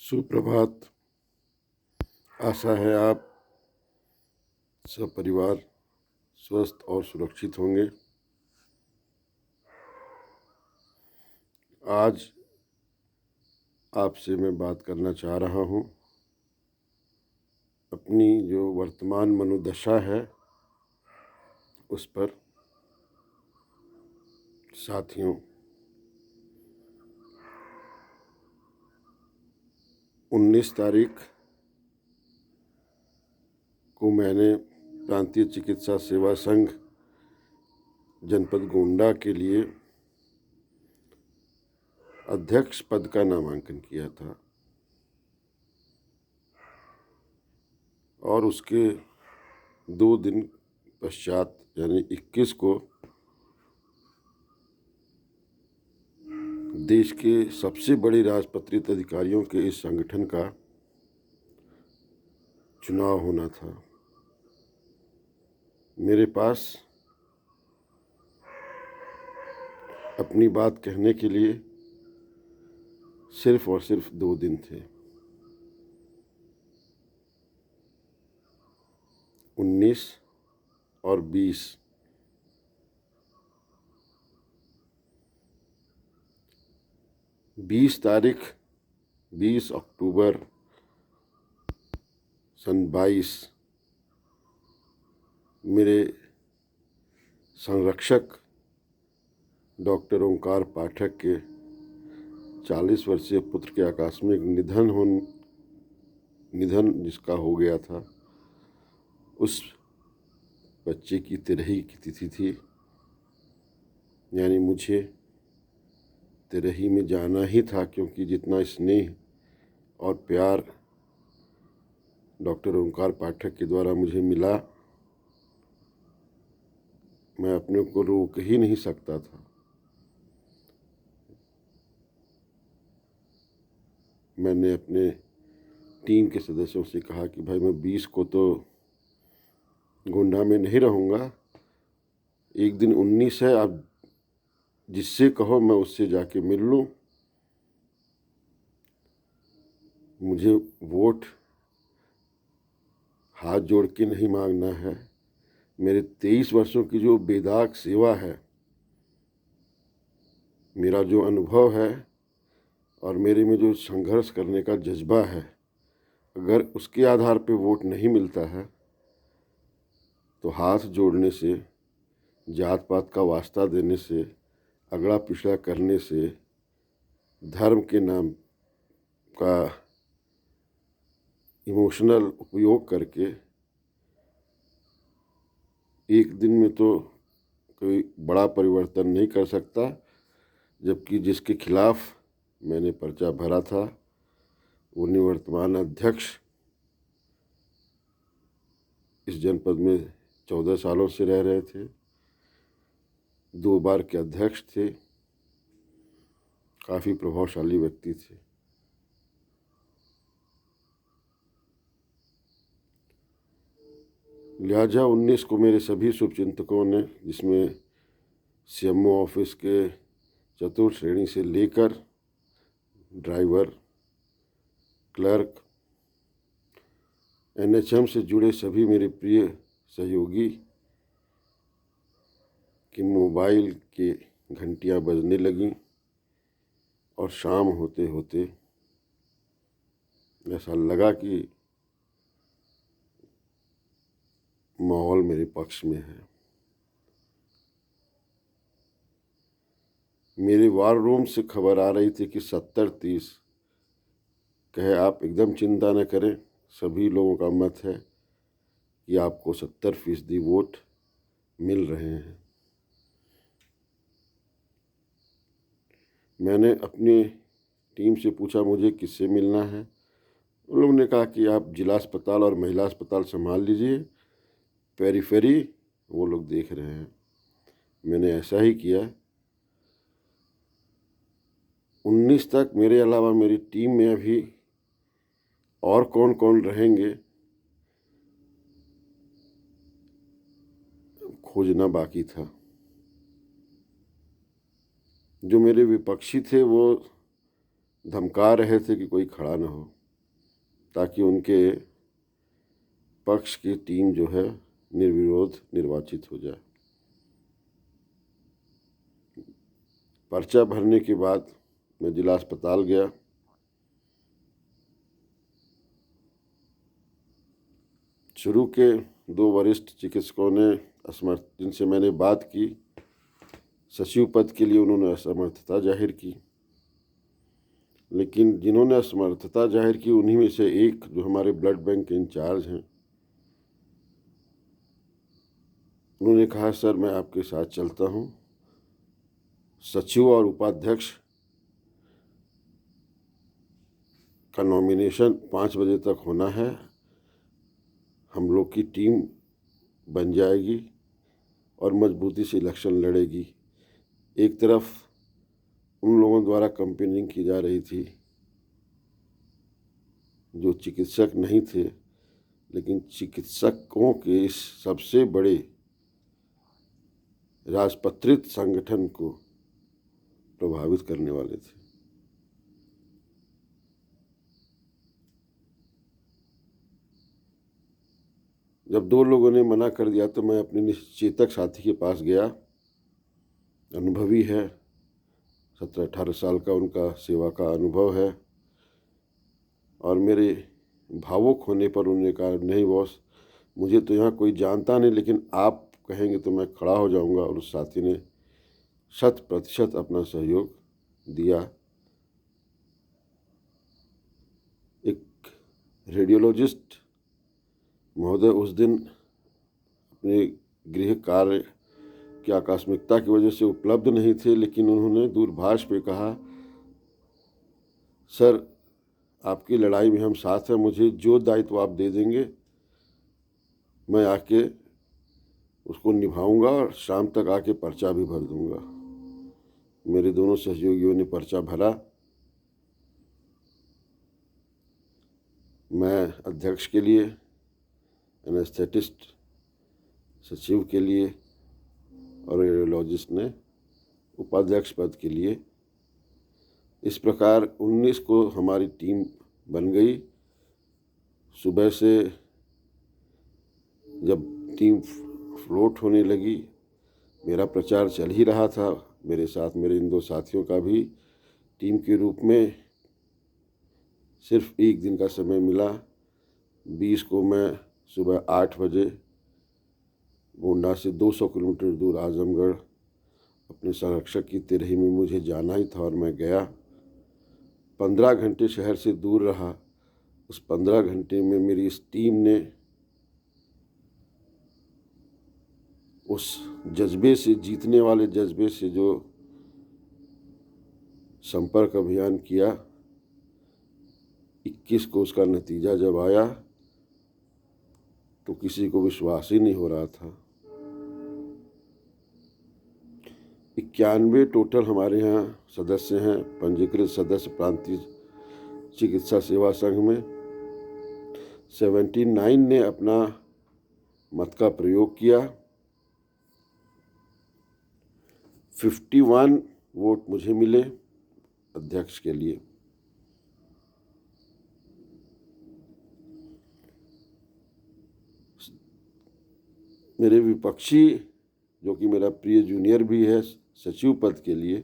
सुप्रभात। आशा है आप सब परिवार स्वस्थ और सुरक्षित होंगे। आज आपसे मैं बात करना चाह रहा हूँ अपनी जो वर्तमान मनोदशा है उस पर। साथियों, 19 तारीख को मैंने प्रांतीय चिकित्सा सेवा संघ जनपद गोंडा के लिए अध्यक्ष पद का नामांकन किया था और उसके 2 दिन पश्चात यानी 21 को देश के सबसे बड़े राजपत्रित अधिकारियों के इस संगठन का चुनाव होना था। मेरे पास अपनी बात कहने के लिए सिर्फ और सिर्फ 2 दिन थे। 19 और 20। 20 तारीख 20 अक्टूबर सन 22 मेरे संरक्षक डॉक्टर ओंकार पाठक के 40 वर्षीय पुत्र के आकस्मिक निधन जिसका हो गया था, उस बच्चे की 13वीं की तिथि थी। यानी मुझे 13वीं में जाना ही था, क्योंकि जितना स्नेह और प्यार डॉक्टर ओंकार पाठक के द्वारा मुझे मिला, मैं अपने को रोक ही नहीं सकता था। मैंने अपने टीम के सदस्यों से कहा कि भाई मैं 20 को तो गोंडा में नहीं रहूँगा, एक दिन 19 है, आप जिससे कहो मैं उससे जाके मिल लूँ। मुझे वोट हाथ जोड़ के नहीं मांगना है। मेरे 23 वर्षों की जो बेदाग सेवा है, मेरा जो अनुभव है और मेरे में जो संघर्ष करने का जज्बा है, अगर उसके आधार पे वोट नहीं मिलता है तो हाथ जोड़ने से, जात पात का वास्ता देने से, अगड़ा पिछड़ा करने से, धर्म के नाम का इमोशनल उपयोग करके एक दिन में तो कोई बड़ा परिवर्तन नहीं कर सकता। जबकि जिसके खिलाफ मैंने पर्चा भरा था वो निवर्तमान अध्यक्ष इस जनपद में 14 सालों से रह रहे थे, 2 बार के अध्यक्ष थे, काफ़ी प्रभावशाली व्यक्ति थे। लिहाजा 19 को मेरे सभी शुभचिंतकों ने, जिसमें सीएमओ ऑफिस के चतुर्थ श्रेणी से लेकर ड्राइवर, क्लर्क, एनएचएम से जुड़े सभी मेरे प्रिय सहयोगी कि मोबाइल के घंटियां बजने लगीं और शाम होते होते ऐसा लगा कि माहौल मेरे पक्ष में है। मेरे वार रूम से खबर आ रही थी कि 70-30 कहे, आप एकदम चिंता न करें, सभी लोगों का मत है कि आपको 70% वोट मिल रहे हैं। मैंने अपनी टीम से पूछा मुझे किससे मिलना है। उन लोगों ने कहा कि आप जिला अस्पताल और महिला अस्पताल संभाल लीजिए, पेरीफेरी वो लोग देख रहे हैं। मैंने ऐसा ही किया। 19 तक मेरे अलावा मेरी टीम में अभी और कौन कौन रहेंगे खोजना बाकी था। जो मेरे विपक्षी थे वो धमका रहे थे कि कोई खड़ा ना हो, ताकि उनके पक्ष की टीम जो है निर्विरोध निर्वाचित हो जाए। पर्चा भरने के बाद मैं जिला अस्पताल गया। शुरू के 2 वरिष्ठ चिकित्सकों ने जिनसे मैंने बात की, सचिव पद के लिए उन्होंने असमर्थता जाहिर की। लेकिन जिन्होंने असमर्थता जाहिर की उन्हीं में से एक, जो हमारे ब्लड बैंक के इंचार्ज हैं, उन्होंने कहा, सर मैं आपके साथ चलता हूँ। सचिव और उपाध्यक्ष का नॉमिनेशन 5 बजे तक होना है। हम लोग की टीम बन जाएगी और मजबूती से इलेक्शन लड़ेगी। एक तरफ उन लोगों द्वारा कैंपेनिंग की जा रही थी जो चिकित्सक नहीं थे, लेकिन चिकित्सकों के इस सबसे बड़े राजपत्रित संगठन को प्रभावित करने वाले थे। जब 2 लोगों ने मना कर दिया तो मैं अपने निश्चेतक साथी के पास गया। अनुभवी है, 17-18 साल का उनका सेवा का अनुभव है, और मेरे भावुक होने पर उन्होंने कहा, नहीं बॉस, मुझे तो यहाँ कोई जानता नहीं, लेकिन आप कहेंगे तो मैं खड़ा हो जाऊँगा। और उस साथी ने 100% अपना सहयोग दिया। एक रेडियोलॉजिस्ट महोदय उस दिन अपने गृह कार्य की आकस्मिकता की वजह से उपलब्ध नहीं थे, लेकिन उन्होंने दूरभाष पे कहा, सर आपकी लड़ाई में हम साथ हैं, मुझे जो दायित्व आप दे देंगे मैं आके उसको निभाऊंगा और शाम तक आके पर्चा भी भर दूंगा। मेरे दोनों सहयोगियों ने पर्चा भरा। मैं अध्यक्ष के लिए, एनेस्थेटिस्ट सचिव के लिए और रेडियोलॉजिस्ट ने उपाध्यक्ष पद के लिए। इस प्रकार 19 को हमारी टीम बन गई। सुबह से जब टीम फ्लोट होने लगी, मेरा प्रचार चल ही रहा था। मेरे साथ मेरे इन 2 साथियों का भी टीम के रूप में सिर्फ 1 दिन का समय मिला। 20 को मैं सुबह 8 बजे गोंडा से 200 किलोमीटर दूर आजमगढ़ अपने संरक्षक की तिरही में मुझे जाना ही था, और मैं गया। 15 घंटे शहर से दूर रहा। उस 15 घंटे में मेरी इस टीम ने उस जज्बे से, जीतने वाले जज्बे से जो संपर्क अभियान किया, 21 को उसका नतीजा जब आया तो किसी को विश्वास ही नहीं हो रहा था। 91 टोटल हमारे यहाँ सदस्य हैं, पंजीकृत सदस्य प्रांतीय चिकित्सा सेवा संघ में। 79 ने अपना मत का प्रयोग किया। 51 वोट मुझे मिले अध्यक्ष के लिए। मेरे विपक्षी, जो कि मेरा प्रिय जूनियर भी है सचिव पद के लिए,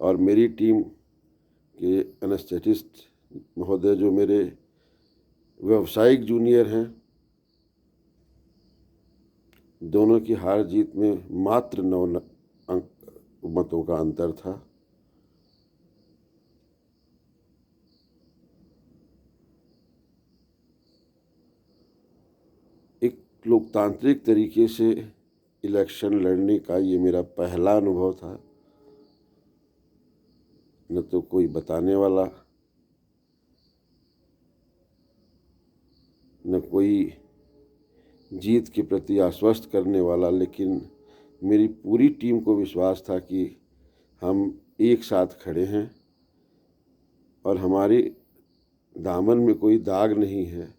और मेरी टीम के एनेस्थेटिस्ट महोदय जो मेरे व्यावसायिक जूनियर हैं, दोनों की हार जीत में मात्र 9 मतों का अंतर था। एक लोकतांत्रिक तरीके से इलेक्शन लड़ने का ये मेरा पहला अनुभव था। न तो कोई बताने वाला, न कोई जीत के प्रति आश्वस्त करने वाला, लेकिन मेरी पूरी टीम को विश्वास था कि हम एक साथ खड़े हैं और हमारे दामन में कोई दाग नहीं है।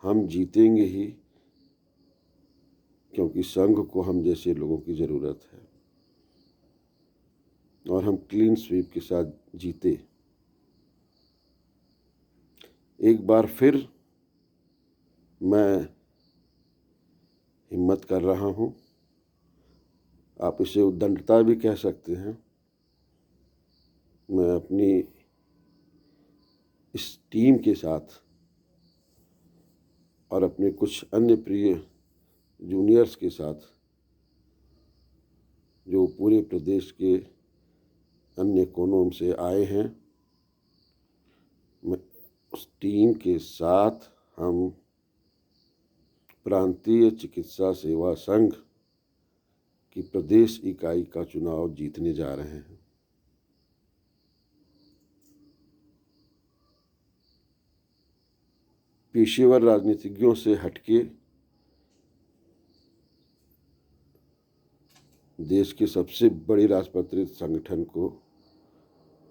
हम जीतेंगे ही, क्योंकि संघ को हम जैसे लोगों की ज़रूरत है। और हम क्लीन स्वीप के साथ जीते। एक बार फिर मैं हिम्मत कर रहा हूँ, आप इसे उद्दंडता भी कह सकते हैं। मैं अपनी इस टीम के साथ और अपने कुछ अन्य प्रिय जूनियर्स के साथ, जो पूरे प्रदेश के अन्य कोनों से आए हैं, मैं उस टीम के साथ हम प्रांतीय चिकित्सा सेवा संघ की प्रदेश इकाई का चुनाव जीतने जा रहे हैं। पेशेवर राजनीतिज्ञों से हटके देश के सबसे बड़े राजपत्रित संगठन को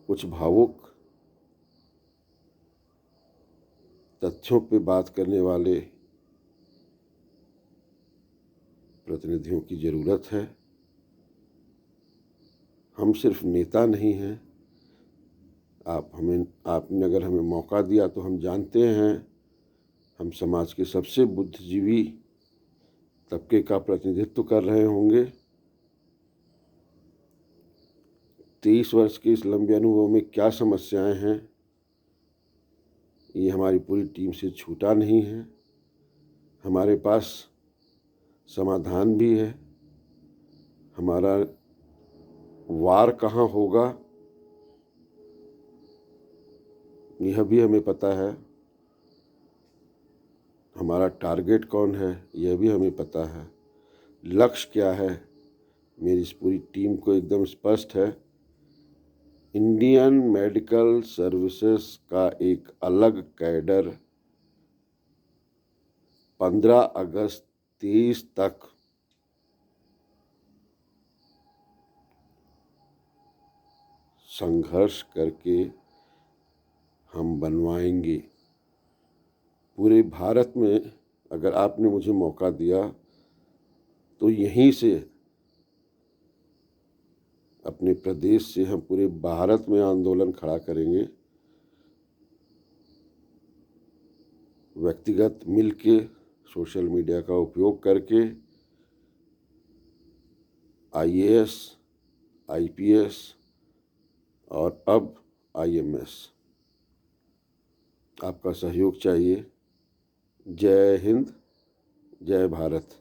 कुछ भावुक तथ्यों पे बात करने वाले प्रतिनिधियों की ज़रूरत है। हम सिर्फ नेता नहीं हैं। आपने अगर हमें मौका दिया तो हम जानते हैं हम समाज के सबसे बुद्धिजीवी तबके का प्रतिनिधित्व कर रहे होंगे। 23 वर्ष के इस लंबे अनुभव में क्या समस्याएं हैं, ये हमारी पूरी टीम से छूटा नहीं है। हमारे पास समाधान भी है। हमारा वार कहाँ होगा यह भी हमें पता है। हमारा टारगेट कौन है यह भी हमें पता है। लक्ष्य क्या है मेरी इस पूरी टीम को एकदम स्पष्ट है। इंडियन मेडिकल सर्विसेज का एक अलग कैडर 15 अगस्त 23 तक संघर्ष करके हम बनवाएंगे। पूरे भारत में अगर आपने मुझे मौका दिया तो यहीं से, अपने प्रदेश से हम पूरे भारत में आंदोलन खड़ा करेंगे। व्यक्तिगत मिलके, सोशल मीडिया का उपयोग करके IAS, IPS और अब IMS, आपका सहयोग चाहिए। जय हिंद, जय भारत।